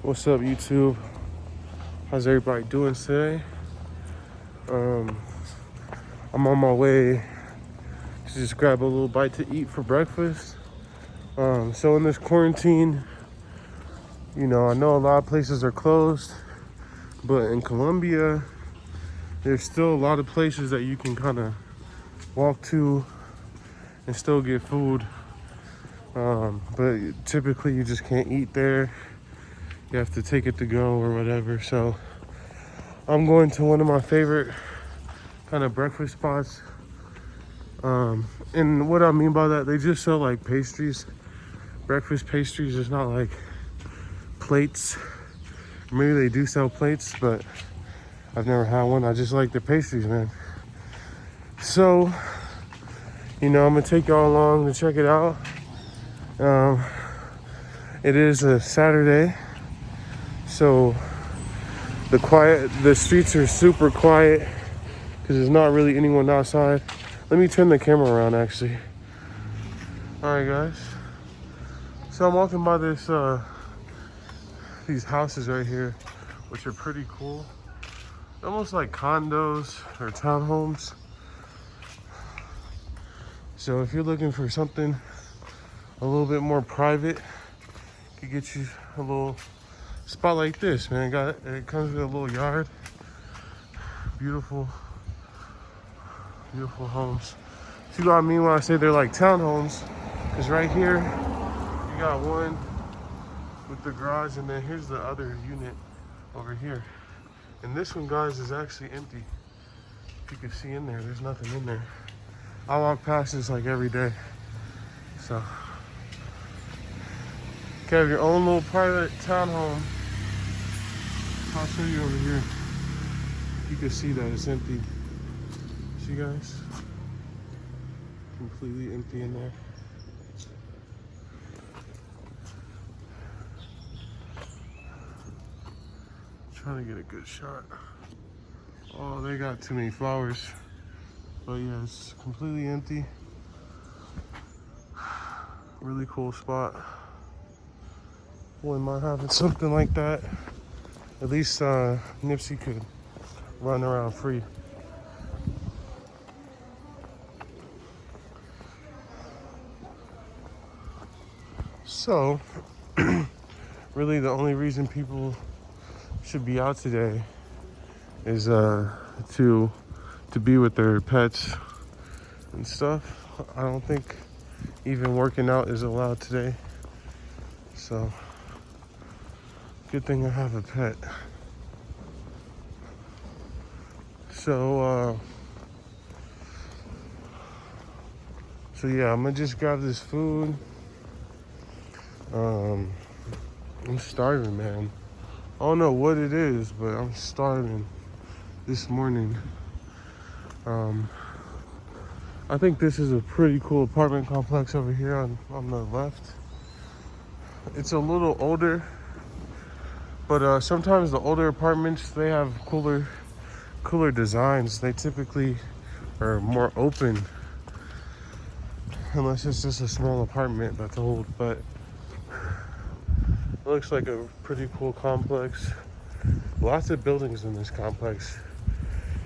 What's up, YouTube? How's everybody doing today? I'm on my way to just grab a little bite to eat for breakfast. So in this quarantine, I know a lot of places are closed, but in Colombia, there's still a lot of places that you can kind of walk to and still get food. But typically you just can't eat there. You have to take it to go or whatever. So I'm going to one of my favorite kind of breakfast spots. And what I mean by that, they just sell like pastries, breakfast pastries. It's not like plates. Maybe they do sell plates, but I've never had one. I just like the pastries, man. So, I'm gonna take y'all along to check it out. It is a Saturday, so the streets are super quiet because there's not really anyone outside. Let me turn the camera around, actually. All right, guys. So I'm walking by these houses right here, which are pretty cool. Almost like condos or townhomes. So if you're looking for something a little bit more private, could get you a little spot like this, man. It comes with a little yard. Beautiful homes. See what I mean when I say they're like townhomes? Because right here, you got one with the garage, and then here's the other unit over here. And this one, guys, is actually empty. If you can see in there, there's nothing in there. I walk past this like every day. So, you can have your own little private townhome. I'll show you over here. You can see that it's empty. See, guys? Completely empty in there. Trying to get a good shot. Oh, they got too many flowers. But yeah, it's completely empty. Really cool spot. Wouldn't mind having something like that. At least Nipsey could run around free. So, really the only reason people should be out today is to be with their pets and stuff. I don't think even working out is allowed today. So, good thing I have a pet. So yeah, I'm gonna just grab this food. I'm starving, man. I don't know what it is, but I'm starving this morning. I think this is a pretty cool apartment complex over here on the left. It's a little older, but sometimes the older apartments, they have cooler designs. They typically are more open, unless it's just a small apartment that's old. But it looks like a pretty cool complex. Lots of buildings in this complex.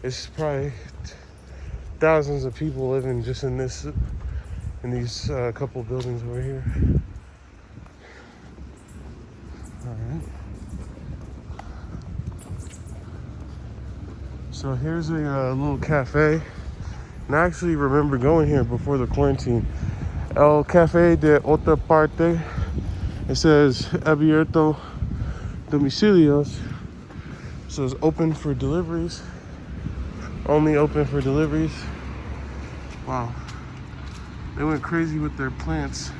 It's probably thousands of people living just in these couple buildings over here. All right. So here's a little cafe, and I actually remember going here before the quarantine. El Café de Otra Parte. It says abierto domicilios, so it's open for deliveries. Only open for deliveries. Wow, they went crazy with their plants.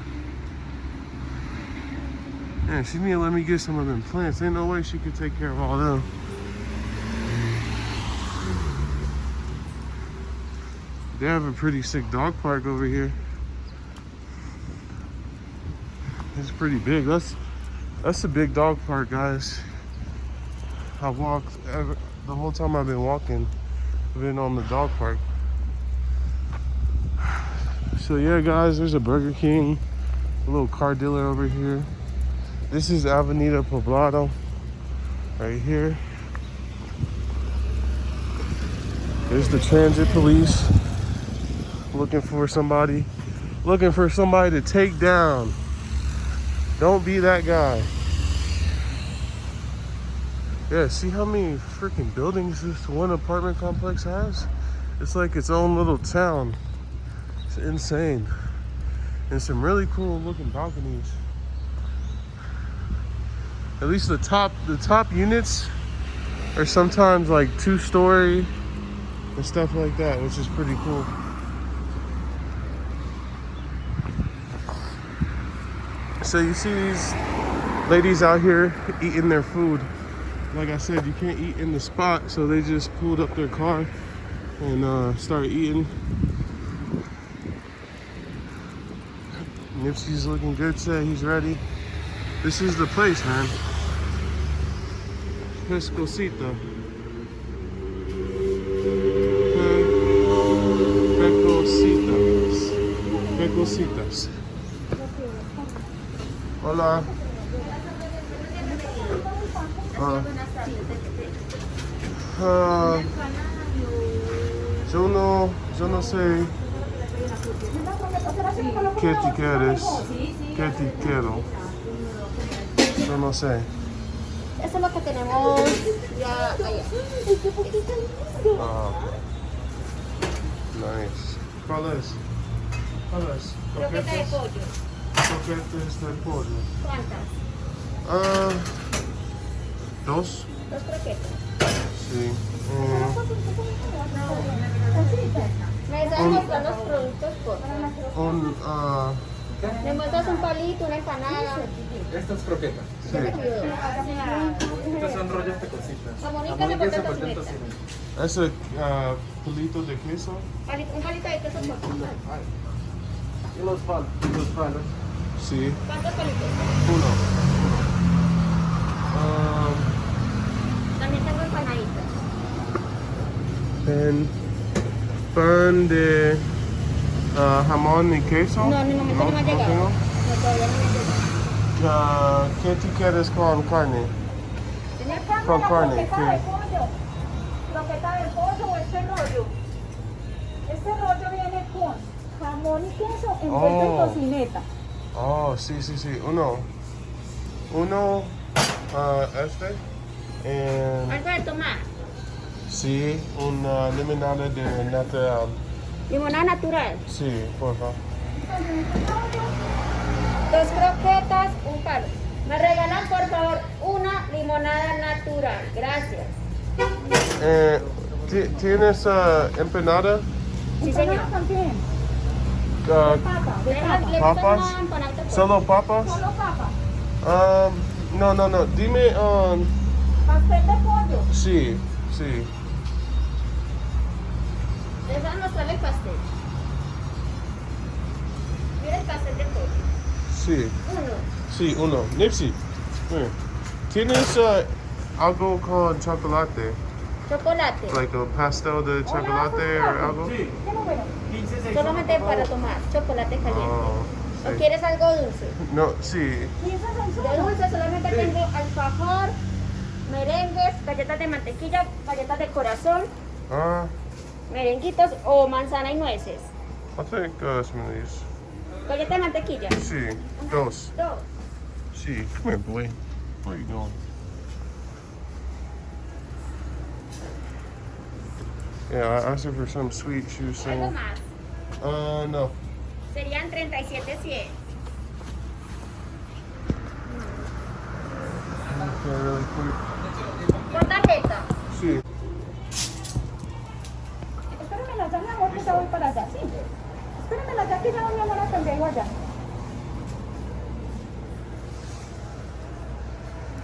Man, she need to let me get some of them plants. Ain't no way she could take care of all them. They have a pretty sick dog park over here. It's pretty big. That's a big dog park, guys. I've walked the whole time I've been walking. I've been on the dog park. So yeah, guys, there's a Burger King, a little car dealer over here. This is Avenida Poblado, right here. There's the transit police looking for somebody to take down. Don't be that guy. Yeah, see how many freaking buildings this one apartment complex has? It's like its own little town. It's insane. And some really cool looking balconies. At least the top units are sometimes like 2-story and stuff like that, which is pretty cool. So you see these ladies out here eating their food. Like I said, you can't eat in the spot, so they just pulled up their car and started eating. Nipsey's looking good today, he's ready. This is the place, man. Pescosita. Pecositas. Hola. Yo no sé qué te quieres, qué te quiero. Yo no sé. Eso es lo que tenemos ya allá. Ah, okay. Nice. ¿Cuál es? Croqueta de pollo. Croquetas de pollo. ¿Cuántas? 2. 2 croquetas. Sí. Me están mostrando los productos por favor. Me muestras un palito, una empanada. Estas croquetas. Yo me cuido. Estas son rollos de cositas. Jamonica de queso, potatoes potatoes mixtas. ¿Ese palito de queso? Un palito de queso por favor. y los palos. Sí. ¿Cuántos palitos? 1. También tengo empanaditas. Pan de jamón y queso. No, en el momento no me ha llegado. tengo. No, todavía no me ha llegado. ¿Qué te quieres con carne? Con carne. ¿qué? Croqueta de pollo o este rollo. Este rollo viene con jamón y queso envuelto en tocineta. Oh, sí. Uno, este. Algo de tomar. Sí, una limonada de natural. Limonada natural. Sí, por favor. 2 croquetas, un palo. Me regalan por favor una limonada natural. Gracias. ¿Tienes empanada? Sí, señor. También. ¿Le ¿Papas? gustan una empanadita de pollo? ¿Solo papas? Solo papa. No. Dime, Pastel de pollo. sí. Les van a mostrar el pastel. Mira el pastel de pollo. Sí. Uno. Sí, uno. Nipsey, mira. ¿Tienes algo con chocolate? Chocolate. Like a pastel de chocolate o algo? Sí. Bueno, 15, 6. Solamente para tomar. Chocolate caliente. Oh, ¿O sí. quieres algo dulce? No, sí. 15 De dulce solamente tengo alfajor, merengues, galletas de mantequilla, galletas de corazón, merenguitos o manzana y nueces. I think some of these. Galleta de mantequilla. Sí, 2. 2. Sí, come here, boy. Where are you going? Yeah, I asked her for some sweet. She was Algo saying, más. no. Serían 37.100. Okay, really quick. Por tarjeta. Sí. espérame la mi amor, que ya voy para allá. Sí. Espérame la que ya voy, mi amor, hasta el vengo allá.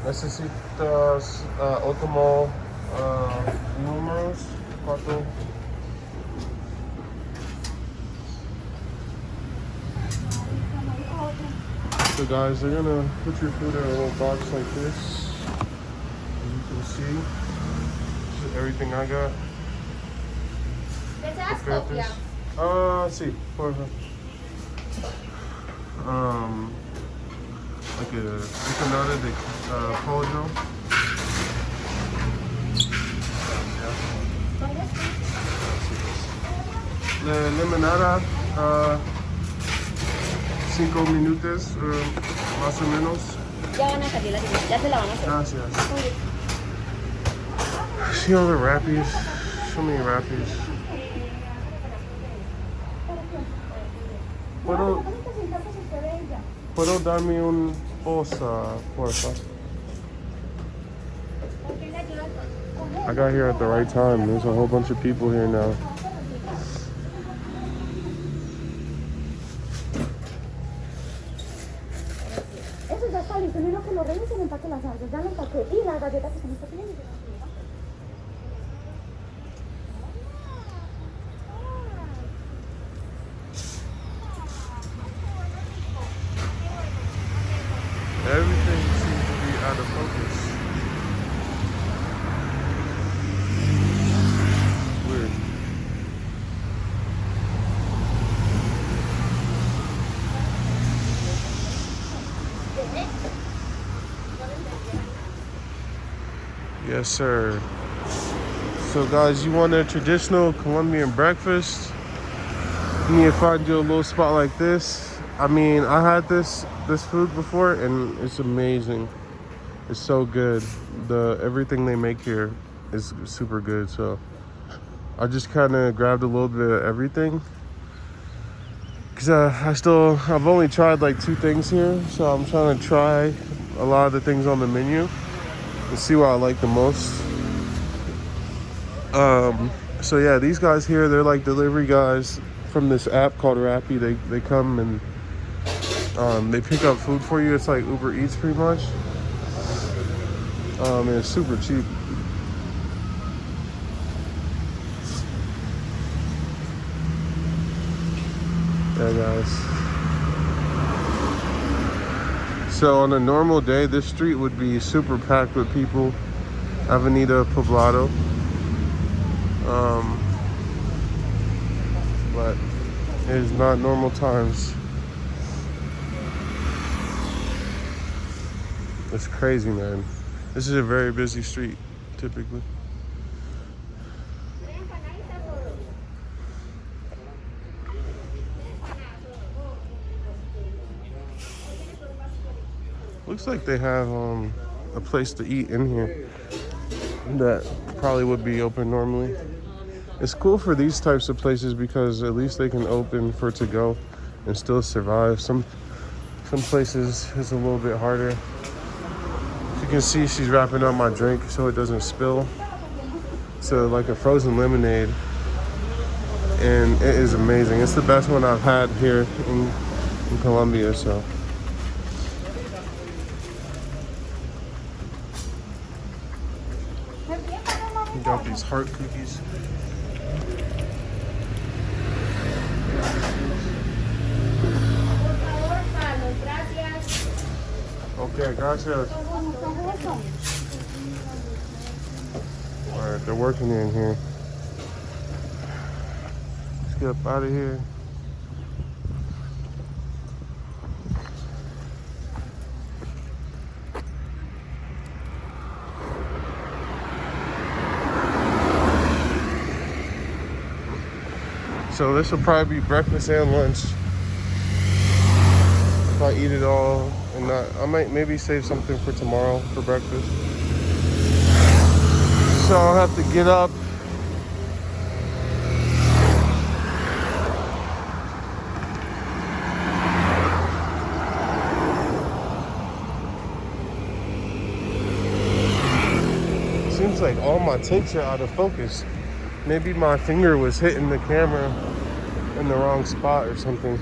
Necesitas último números 4. So guys, they're gonna put your food in a little box like this. And you can see this is everything I got. ¿Deseas Look at copia? this. Sí, por favor. like a empanada de pollo. La limonada, 5 minutos, más o menos. Ya van a salir las ya se la van a hacer. Gracias. See all the wrappies? So many wrappies. ¿Puedo darme un bolsa, porfa? I got here at the right time. There's a whole bunch of people here now. Eso ya está listo, menos que lo revisen y empaque las salsas. Ya lo empaqué. Y las galletas que están pequeñas. Everything seems to be out of focus. Weird. Yes, sir. So, guys, you want a traditional Colombian breakfast? You need to find you a little spot like this. I mean, I had this food before, and it's amazing. It's so good. Everything they make here is super good. So I just kind of grabbed a little bit of everything because I've only tried like 2 things here, so I'm trying to try a lot of the things on the menu and see what I like the most. So yeah, these guys here, they're like delivery guys from this app called Rappi. They come and they pick up food for you. It's like Uber Eats pretty much. And it's super cheap. Yeah, guys. So on a normal day, this street would be super packed with people. Avenida Poblado. But it is not normal times. It's crazy, man. This is a very busy street, typically. Looks like they have a place to eat in here that probably would be open normally. It's cool for these types of places because at least they can open for to go and still survive. Some places it's a little bit harder. You can see she's wrapping up my drink so it doesn't spill. So like a frozen lemonade, and it is amazing. It's the best one I've had here in Colombia. So we got these heart cookies. Okay, gracias. Alright, they're working in here. Let's get up out of here. So this will probably be breakfast and lunch. If I eat it all, and not, I might maybe save something for tomorrow for breakfast. So I'll have to get up. Seems like all my takes are out of focus. Maybe my finger was hitting the camera in the wrong spot or something.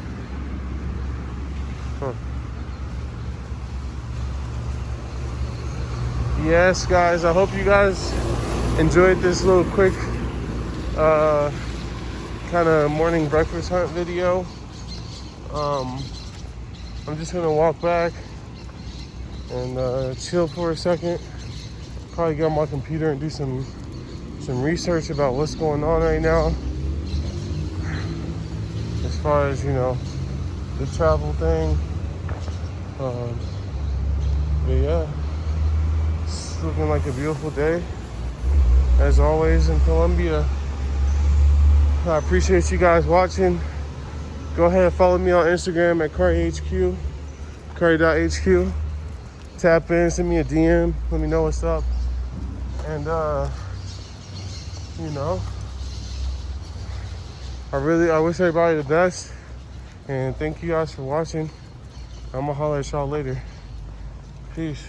Huh. Yes, guys, I hope you guys enjoyed this little quick kind of morning breakfast hunt video. I'm just gonna walk back and chill for a second. Probably get on my computer and do some research about what's going on right now as far as, you know, the travel thing. But yeah, it's looking like a beautiful day, as always in Colombia. I appreciate you guys watching. Go ahead and follow me on Instagram at CurryHQ, curry.hq. Tap in, send me a DM, let me know what's up. And you know, I wish everybody the best. And thank you guys for watching. I'm gonna holler at y'all later. Peace.